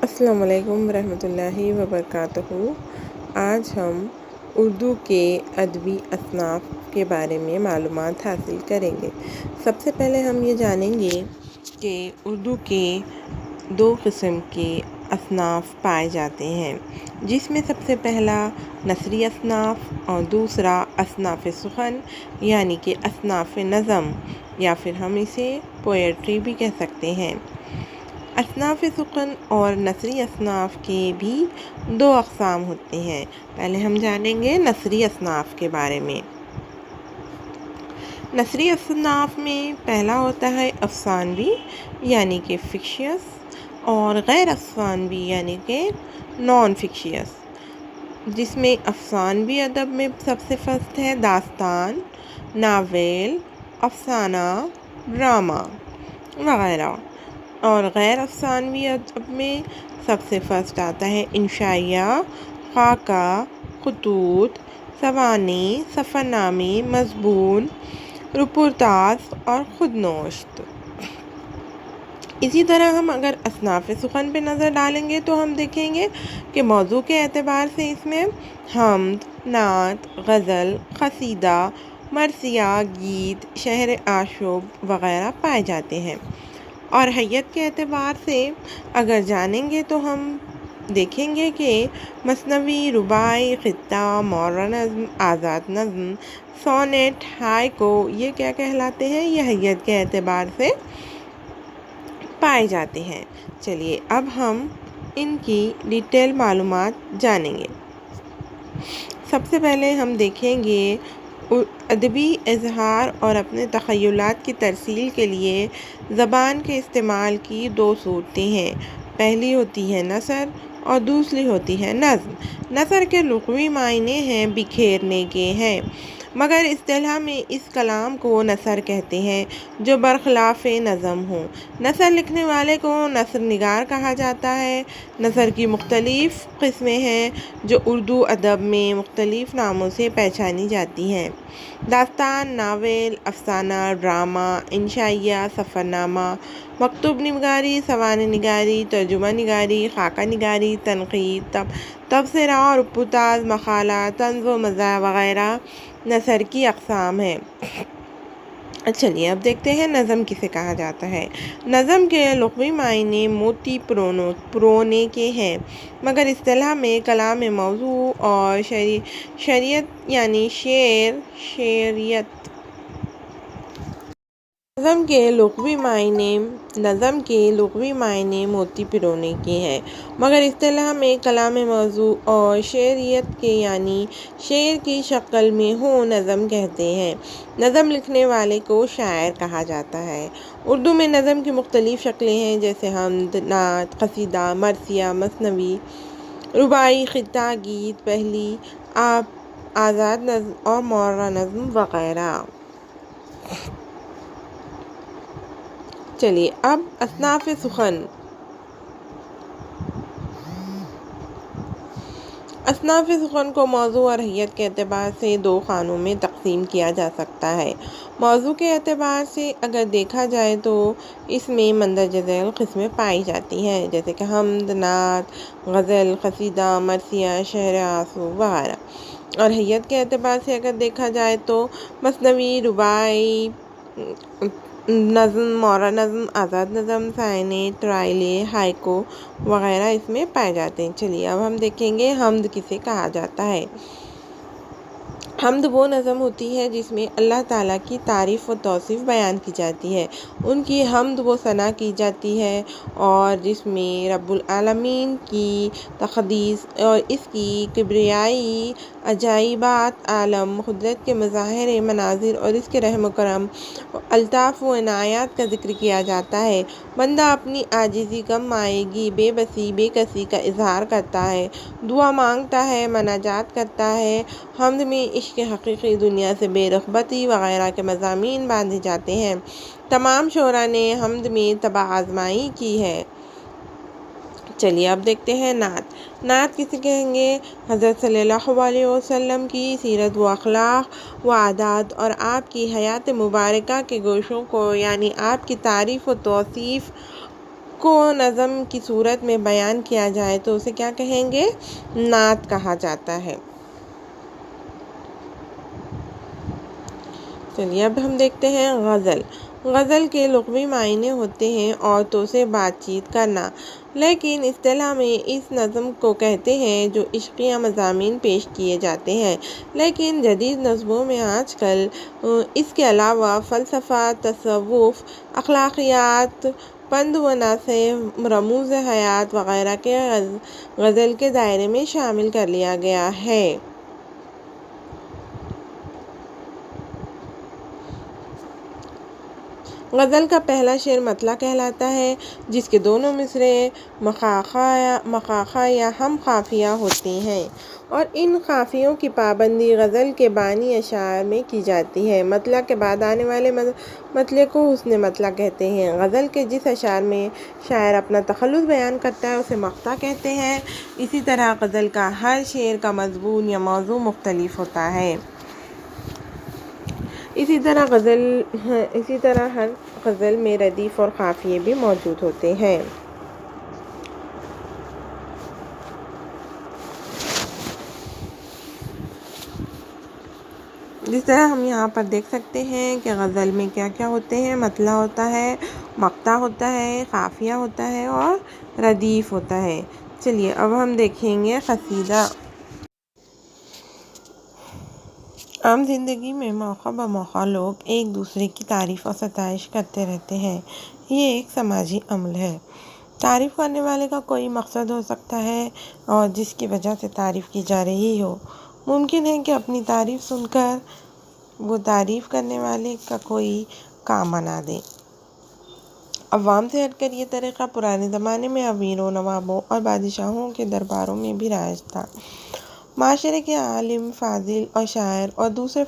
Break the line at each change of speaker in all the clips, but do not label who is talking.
السلام علیکم ورحمۃ اللہ وبرکاتہ۔ آج ہم اردو کے ادبی اصناف کے بارے میں معلومات حاصل کریں گے۔ سب سے پہلے ہم یہ جانیں گے کہ اردو کے 2 قسم کے اصناف پائے جاتے ہیں، جس میں سب سے پہلا نثری اصناف اور دوسرا اصناف سخن یعنی کہ اصناف نظم، یا پھر ہم اسے پوئٹری بھی کہہ سکتے ہیں۔ اصناف سخن اور نثری اصناف کے بھی 2 اقسام ہوتے ہیں۔ پہلے ہم جانیں گے نثری اصناف کے بارے میں۔ نثری اصناف میں پہلا ہوتا ہے افسانوی یعنی کہ فکشیس، اور غیر افسانوی یعنی کہ نان فکشیس، جس میں افسانوی ادب میں سب سے فرسٹ ہے داستان، ناول، افسانہ، ڈرامہ وغیرہ، اور غیر افسانوی ادب میں سب سے فرسٹ آتا ہے انشائیہ، خاکہ، خطوط، سوانح، سفرنامے، مضمون، رپورتاژ اور خود نوشت۔ اسی طرح ہم اگر اصناف سخن پہ نظر ڈالیں گے تو ہم دیکھیں گے کہ موضوع کے اعتبار سے اس میں حمد، نعت، غزل، قصیدہ، مرثیہ، گیت، شعر آشوب وغیرہ پائے جاتے ہیں، اور حیت کے اعتبار سے اگر جانیں گے تو ہم دیکھیں گے کہ مثنوی، رباعی، خطہ، مورا نظم، آزاد نظم، سونیٹ، ہائیکو، یہ کیا کہلاتے ہیں؟ یہ حیت کے اعتبار سے پائے جاتے ہیں۔ چلیے اب ہم ان کی ڈیٹیل معلومات جانیں گے۔ سب سے پہلے ہم دیکھیں گے ادبی اظہار اور اپنے تخیلات کی ترسیل کے لیے زبان کے استعمال کی 2 صورتیں ہیں۔ پہلی ہوتی ہے نثر اور دوسری ہوتی ہے نظم۔ نثر کے لغوی معنی ہیں بکھیرنے کے ہیں، مگر اصطلاح میں اس کلام کو نثر کہتے ہیں جو برخلاف نظم ہو۔ نثر لکھنے والے کو نثر نگار کہا جاتا ہے۔ نثر کی مختلف قسمیں ہیں جو اردو ادب میں مختلف ناموں سے پہچانی جاتی ہیں: داستان، ناول، افسانہ، ڈرامہ، انشائیہ، سفرنامہ، مکتوب نگاری، سوانح نگاری، ترجمہ نگاری، خاکہ نگاری، تنقید، تبصرہ، رپورتاژ، مقالہ، طنز و مزاح وغیرہ نثر کی اقسام ہیں۔ چلیے اب دیکھتے ہیں نظم کسے کہا جاتا ہے۔ نظم کے لغوی معنی موتی پرونے کے ہیں، مگر اصطلاح میں کلام موضوع اور شعریت یعنی شعریت۔ نظم کے لغوی معنی موتی پرونے کے ہیں، مگر اصطلاح میں کلام موضوع اور شعریت کے یعنی شعر کی شکل میں ہو نظم کہتے ہیں۔ نظم لکھنے والے کو شاعر کہا جاتا ہے۔ اردو میں نظم کی مختلف شکلیں ہیں، جیسے حمد، نعت، قصیدہ، مرثیہ، مثنوی، رباعی، خطہ، گیت، پہلی، آزاد نظم اور مورا نظم وغیرہ۔ چلیے اب اصناف سخن۔ اصناف سخن کو موضوع اور حیت کے اعتبار سے 2 خانوں میں تقسیم کیا جا سکتا ہے۔ موضوع کے اعتبار سے اگر دیکھا جائے تو اس میں مندرجہ ذیل قسمیں پائی جاتی ہیں، جیسے کہ حمد، نعت، غزل، قصیدہ، مرثیہ، شعر آشوب وغیرہ۔ اور حیت کے اعتبار سے اگر دیکھا جائے تو مثنوی، رباعی نظم، مورا نظم، آزاد نظم، سونیٹ، ٹرائلے، ہائیکو وغیرہ اس میں پائے جاتے ہیں۔ چلیے اب ہم دیکھیں گے حمد کسے کہا جاتا ہے۔ حمد وہ نظم ہوتی ہے جس میں اللہ تعالیٰ کی تعریف و توصیف بیان کی جاتی ہے، ان کی حمد و ثنا کی جاتی ہے، اور جس میں رب العالمین کی تقدیس اور اس کی کبریائی، عجائبات عالم، قدرت کے مظاہر، مناظر اور اس کے رحم و کرم، الطاف و عنایات کا ذکر کیا جاتا ہے۔ بندہ اپنی عاجزی، کم مائگی، بے بسی، بے کسی کا اظہار کرتا ہے، دعا مانگتا ہے، مناجات کرتا ہے۔ حمد میں عشق حقیقی، دنیا سے بے رغبتی وغیرہ کے مضامین باندھے جاتے ہیں۔ تمام شعراء نے حمد میں طبع آزمائی کی ہے۔ چلیے اب دیکھتے ہیں نعت۔ نعت کسے کہیں گے؟ حضرت صلی اللہ علیہ وسلم کی سیرت و اخلاق و عادات اور آپ کی حیات مبارکہ کے گوشوں کو، یعنی آپ کی تعریف و توصیف کو نظم کی صورت میں بیان کیا جائے تو اسے کیا کہیں گے؟ نعت کہا جاتا ہے۔ چلیے اب ہم دیکھتے ہیں غزل۔ غزل کے لغوی معنی ہوتے ہیں عورتوں سے بات چیت کرنا، لیکن اصطلاح میں اس نظم کو کہتے ہیں جو عشقیہ مضامین پیش کیے جاتے ہیں۔ لیکن جدید نظموں میں آج کل اس کے علاوہ فلسفہ، تصوف، اخلاقیات، پند و نصیحت، رموز حیات وغیرہ کے غزل کے دائرے میں شامل کر لیا گیا ہے۔ غزل کا پہلا شعر مطلع کہلاتا ہے، جس کے دونوں مصرعے مقاخہ یا ہم قافیہ ہوتی ہیں، اور ان قافیوں کی پابندی غزل کے بانی اشعار میں کی جاتی ہے۔ مطلع کے بعد آنے والے مطلع کو حسن مطلع کہتے ہیں۔ غزل کے جس اشعار میں شاعر اپنا تخلص بیان کرتا ہے اسے مقطع کہتے ہیں۔ اسی طرح غزل کا ہر شعر کا مضمون یا موضوع مختلف ہوتا ہے۔ اسی طرح ہر غزل میں ردیف اور قافیے بھی موجود ہوتے ہیں۔ جس طرح ہم یہاں پر دیکھ سکتے ہیں کہ غزل میں کیا کیا ہوتے ہیں۔ مطلع ہوتا ہے، مقطع ہوتا ہے، قافیہ ہوتا ہے اور ردیف ہوتا ہے۔ چلیے اب ہم دیکھیں گے قصیدہ۔ عام زندگی میں موقع بموقع لوگ ایک دوسرے کی تعریف اور ستائش کرتے رہتے ہیں۔ یہ ایک سماجی عمل ہے۔ تعریف کرنے والے کا کوئی مقصد ہو سکتا ہے اور جس کی وجہ سے تعریف کی جا رہی ہو۔ ممکن ہے کہ اپنی تعریف سن کر وہ تعریف کرنے والے کا کوئی کام بنا دے۔ عوام سے ہٹ کر یہ طریقہ پرانے زمانے میں امیروں، نوابوں اور بادشاہوں کے درباروں میں بھی رائج تھا۔ معاشرے کے عالم، فاضل اور شاعر اور دوسرے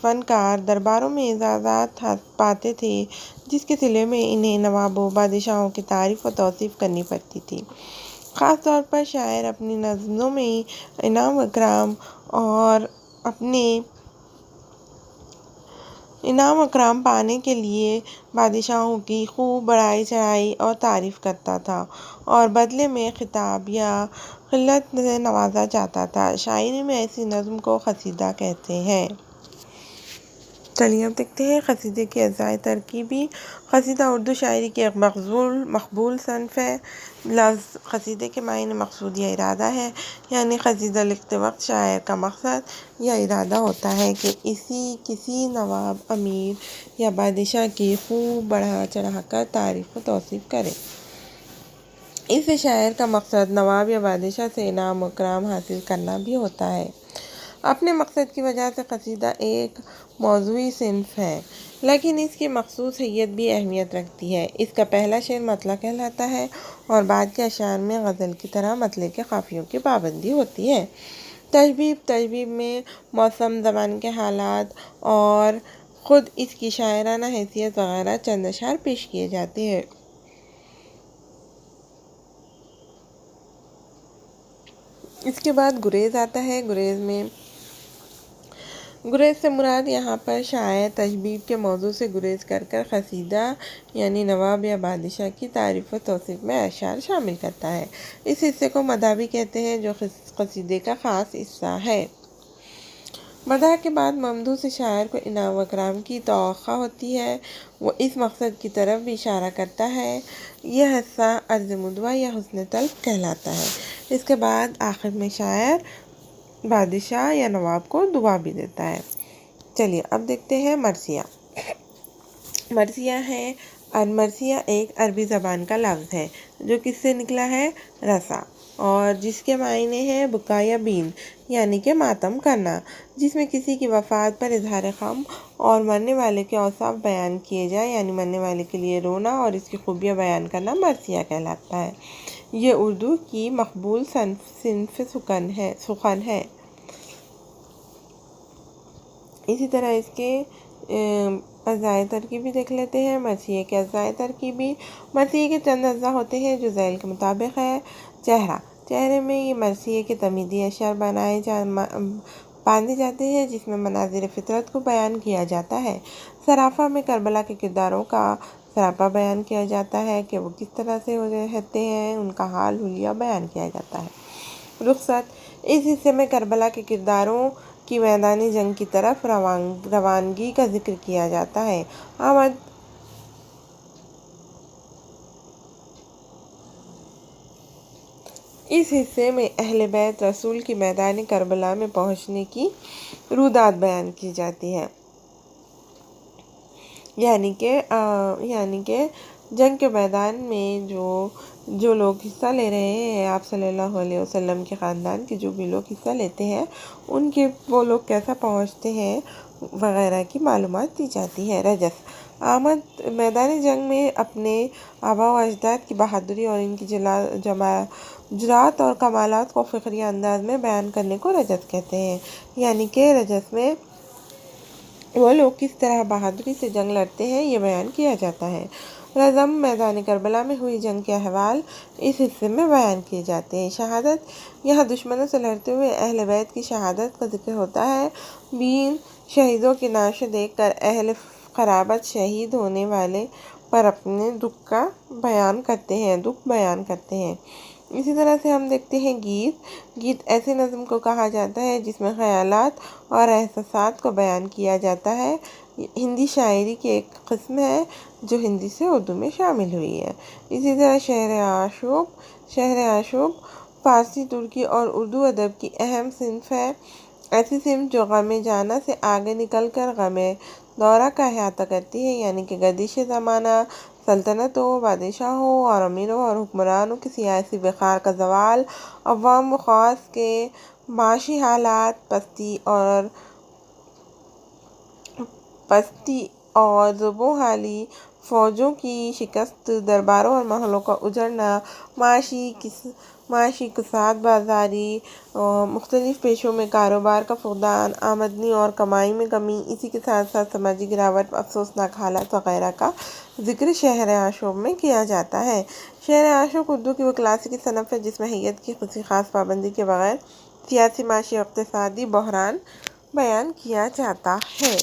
فنکار درباروں میں اعزازات پاتے تھے، جس کے صلے میں انہیں نوابوں، بادشاہوں کی تعریف و توصیف کرنی پڑتی تھی۔ خاص طور پر شاعر اپنی نظموں میں انعام و اکرام پانے کے لیے بادشاہوں کی خوب بڑھائی چڑھائی اور تعریف کرتا تھا اور بدلے میں خطاب یا خلعت سے نوازا جاتا تھا۔ شاعری میں ایسی نظم کو قصیدہ کہتے ہیں۔ چلیے اب دیکھتے ہیں قصیدے کی اجزائے ترکیبی۔ قصیدہ اردو شاعری کی ایک مقبول صنف ہے۔ لفظ قصیدے کے معنی مقصود یا ارادہ ہے، یعنی قصیدہ لکھتے وقت شاعر کا مقصد یا ارادہ ہوتا ہے کہ کسی نواب، امیر یا بادشاہ کی خوب بڑھا چڑھا کر تعریف و توصیف کرے۔ اس سے شاعر کا مقصد نواب یا بادشاہ سے انعام و اکرام حاصل کرنا بھی ہوتا ہے۔ اپنے مقصد کی وجہ سے قصیدہ ایک موضوعی صنف ہے، لیکن اس کی مخصوص حیت بھی اہمیت رکھتی ہے۔ اس کا پہلا شعر مطلع کہلاتا ہے اور بعد کے اشعار میں غزل کی طرح مطلع کے قافیوں کی پابندی ہوتی ہے۔ تشبیب میں موسم، زمان کے حالات اور خود اس کی شاعرانہ حیثیت وغیرہ چند اشعار پیش کیے جاتے ہیں۔ اس کے بعد گریز آتا ہے۔ گریز سے مراد یہاں پر شاعر تشبیب کے موضوع سے گریز کر قصیدہ یعنی نواب یا بادشاہ کی تعریف و توصیف میں اشعار شامل کرتا ہے۔ اس حصے کو مدح بھی کہتے ہیں جو قصیدے کا خاص حصہ ہے۔ مدح کے بعد ممدوح سے شاعر کو انعام و اکرام کی توقع ہوتی ہے، وہ اس مقصد کی طرف بھی اشارہ کرتا ہے۔ یہ حصہ عرض مدح یا حسن طلب کہلاتا ہے۔ اس کے بعد آخر میں شاعر بادشاہ یا نواب کو دعا بھی دیتا ہے۔ چلیے اب دیکھتے ہیں مرثیہ۔ مرثیہ ایک عربی زبان کا لفظ ہے جو کس سے نکلا ہے؟ رثا، اور جس کے معنی ہے بکا یا بین یعنی کہ ماتم کرنا، جس میں کسی کی وفات پر اظہار غم اور مرنے والے کے اوصاف بیان کیے جائیں، یعنی مرنے والے کے لیے رونا اور اس کی خوبیاں بیان کرنا مرثیہ کہلاتا ہے۔ یہ اردو کی مقبول صنف سخن ہے۔ اسی طرح اس کے اجزائے ترکیبی دیکھ لیتے ہیں۔ مرثیے کے اجزائے ترکیبی۔ مرثیے کے چند اجزاء ہوتے ہیں جو ذیل کے مطابق ہے۔ چہرہ میں یہ مرثیے کے تمہیدی اشعار باندھے جاتے ہیں جس میں مناظر فطرت کو بیان کیا جاتا ہے۔ سرافہ میں کربلا کے کرداروں کا سراپا بیان کیا جاتا ہے کہ وہ کس طرح سے رہتے ہیں، ان کا حال حلیہ بیان کیا جاتا ہے۔ رخصت، اس حصے میں کربلا کے کرداروں کی میدان جنگ کی طرف روانگی کا ذکر کیا جاتا ہے۔ آمد، اس حصے میں اہل بیت رسول کی میدان کربلا میں پہنچنے کی روداد بیان کی جاتی ہے، یعنی کہ جنگ کے میدان میں جو لوگ حصہ لے رہے ہیں، آپ صلی اللہ علیہ وسلم کے خاندان کے جو بھی لوگ حصہ لیتے ہیں ان کے وہ لوگ کیسا پہنچتے ہیں وغیرہ کی معلومات دی جاتی ہے۔ رجس، آمد، میدان جنگ میں اپنے آباء و اجداد کی بہادری اور ان کی جرأت اور کمالات کو فخریہ انداز میں بیان کرنے کو رجس کہتے ہیں، یعنی کہ رجس میں وہ لوگ کس طرح بہادری سے جنگ لڑتے ہیں یہ بیان کیا جاتا ہے۔ رزم، میدان کربلا میں ہوئی جنگ کے احوال اس حصے میں بیان کیے جاتے ہیں۔ شہادت، یہاں دشمنوں سے لڑتے ہوئے اہل بیت کی شہادت کا ذکر ہوتا ہے۔ بین، شہیدوں کی نعشیں دیکھ کر اہل قرابت شہید ہونے والے پر اپنے دکھ بیان کرتے ہیں۔ اسی طرح سے ہم دیکھتے ہیں گیت ایسے نظم کو کہا جاتا ہے جس میں خیالات اور احساسات کو بیان کیا جاتا ہے۔ ہندی شاعری کی ایک قسم ہے جو ہندی سے اردو میں شامل ہوئی ہے۔ اسی طرح شعر آشوب فارسی، ترکی اور اردو ادب کی اہم صنف ہے، ایسی صنف جو غم جانا سے آگے نکل کر غم دورہ کا احاطہ کرتی ہے، یعنی کہ گردش زمانہ، سلطنتوں، بادشاہوں اور امیروں اور حکمرانوں کی سیاسی وقار کا زوال، عوام و خواص کے معاشی حالات، پستی اور زبوں حالی، فوجوں کی شکست، درباروں اور محلوں کا اجڑنا، معاشی کساد بازاری، مختلف پیشوں میں کاروبار کا فقدان، آمدنی اور کمائی میں کمی، اسی کے ساتھ ساتھ سماجی گراوٹ، افسوسناک حالات وغیرہ کا ذکر شعر آشوب میں کیا جاتا ہے۔ شعر آشوب اردو کی وہ کلاسیکی صنف ہے جس میں ہیئت کی کسی خاص پابندی کے بغیر سیاسی، معاشی اور اقتصادی بحران بیان کیا جاتا ہے۔